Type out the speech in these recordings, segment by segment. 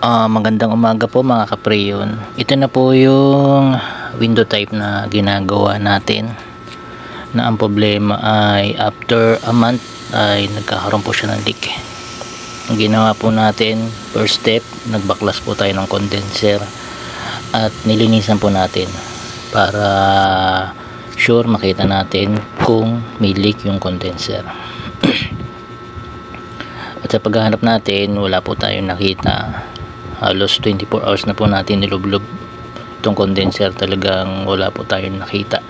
Magandang umaga po mga kapreyon. Ito na po yung window type na ginagawa natin, na ang problema ay after a month ay nagkakaroon po siya ng leak. Ang ginawa po natin, first step, nagbaklas po tayo ng condenser at nilinisan po natin para sure makita natin kung may leak yung condenser. At sa paghahanap natin, wala po tayong nakita. Halos 24 hours na po natin nilublob itong condenser, talagang wala po tayong nakita.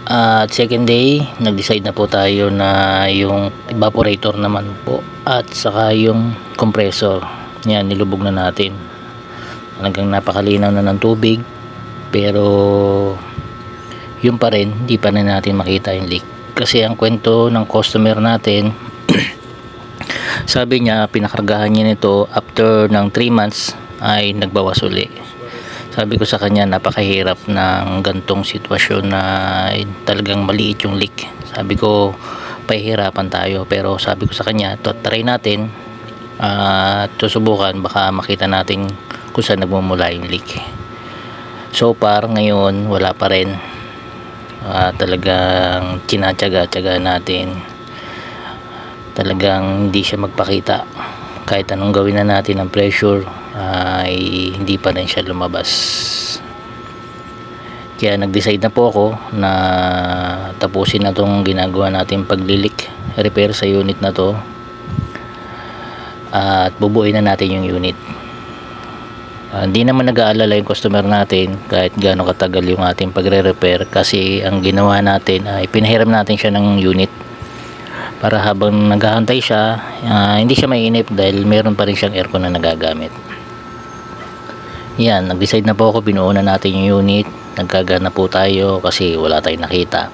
At second day, nag-decide na po tayo na yung evaporator naman po at saka yung compressor, yan, nilubog na natin. Talagang napakalinaw na ng tubig, pero yun pa rin, hindi pa rin natin makita yung leak. Kasi ang kwento ng customer natin, sabi niya pinakargahan niya nito after ng 3 months ay nagbawas uli. Sabi ko sa kanya, napakahirap ng gantong sitwasyon na talagang maliit yung leak. Sabi ko pahihirapan tayo, pero sabi ko sa kanya try natin at susubukan, baka makita natin kung saan nagmumula yung leak. So far ngayon wala pa rin. Talagang tinatyaga-tyaga natin, talagang hindi siya magpakita. Kahit anong gawin na natin ng pressure ay hindi pa rin siya lumabas. Kaya nag-decide na po ako na tapusin na itong ginagawa natin paglilik repair sa unit na to at bubuuin na natin yung unit. Hindi naman nag-aalala yung customer natin kahit gaano katagal yung ating pagre-repair, kasi ang ginawa natin ay pinahiram natin siya ng unit para habang naghahantay siya, hindi siya mainip dahil meron pa rin siyang aircon na nagagamit. Yan, nag-decide na po ako, binuo na natin yung unit. Nagkagana po tayo kasi wala tayong nakita.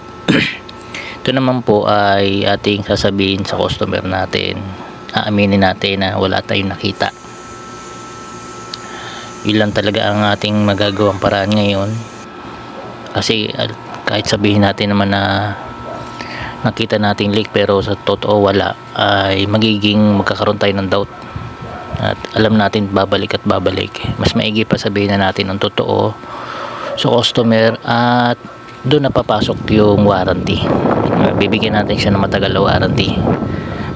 Ito naman po ay ating sasabihin sa customer natin, aaminin natin na wala tayong nakita. Yun lang talaga ang ating magagawang paraan ngayon, kasi kahit sabihin natin naman na nakita nating leak pero sa totoo wala, ay magiging magkakaroon tayo ng doubt at alam natin babalik at babalik. Mas maigi pa sabihin na natin ang totoo sa customer at doon napapasok yung warranty. Bibigyan natin siya ng matagal na warranty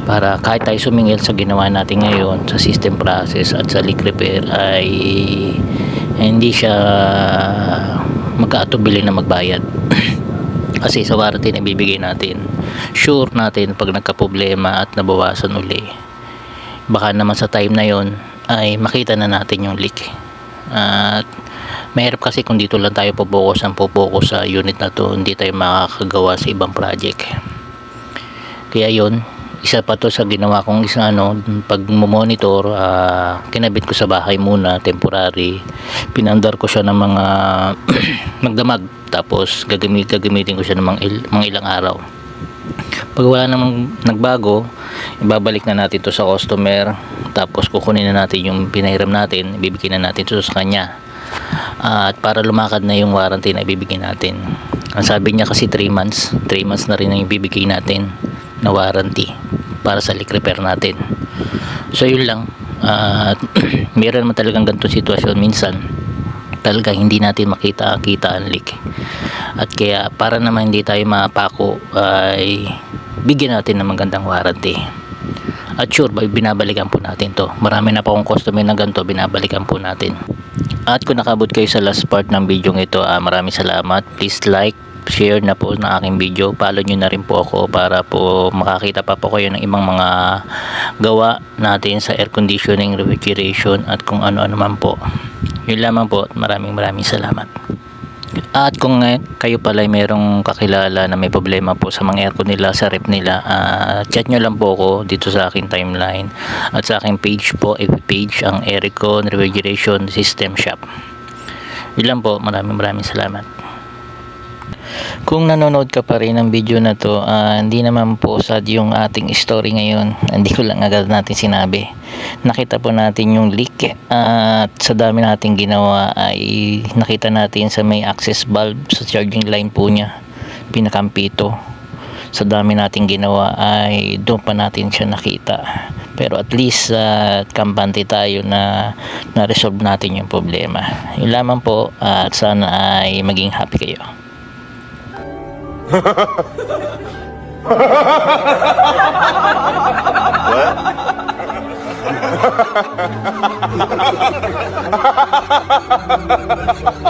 para kahit tayo sumingil sa ginawa natin ngayon sa system process at sa leak repair ay hindi siya magkaatubili na magbayad. Kasi sa warranty na bibigay natin, sure natin pag nagka-problema at nabawasan uli, baka naman sa time na yon ay makita na natin yung leak. At mahirap kasi kung dito lang tayo po-focus sa unit na to, hindi tayo makakagawa sa ibang project. Kaya yon, isa pa to sa ginawa kong pag monitor, kinabit ko sa bahay muna, temporary. Pinandar ko siya ng mga magdamag, tapos gagamitin ko siya ng mga ilang araw. Pag wala namang nagbago, ibabalik na natin to sa customer, tapos kukunin na natin yung pinahiram natin, ibibigay na natin to sa kanya. At para lumakad na yung warranty na ibibigay natin. Ang sabi niya kasi 3 months na rin ang ibibigay natin na warranty para sa leak repair natin. So yun lang. Meron naman talagang ganitong sitwasyon minsan, talagang hindi natin makita ang leak. At kaya para naman hindi tayo mapako ay bigyan natin ng magandang warranty. At sure, binabalikan po natin to. Marami na po akong customer na ganito, binabalikan po natin. At kung nakabot kayo sa last part ng video ito, maraming salamat. Please like, share na po ng aking video. Follow nyo na rin po ako para po makakita pa po kayo ng ibang mga gawa natin sa air conditioning, refrigeration at kung ano-ano man po. Yun lamang po. Maraming salamat. At kung kayo pala ay merong kakilala na may problema po sa mga aircon nila, sa rep nila, chat nyo lang po ako dito sa aking timeline at sa aking page po, FB page, ang Aircon Refrigeration System Shop. Yun lang po. Maraming salamat. Kung nanonood ka pa rin ng video na to, hindi naman po sad yung ating story ngayon. Hindi ko lang agad natin sinabi. Nakita po natin yung leak at sa dami nating ginawa ay nakita natin sa may access valve sa charging line po niya, pinakampito. Sa dami nating ginawa ay doon pa natin siya nakita. Pero at least kampante tayo na na-resolve natin yung problema. Yun lamang po, at sana ay maging happy kayo. What?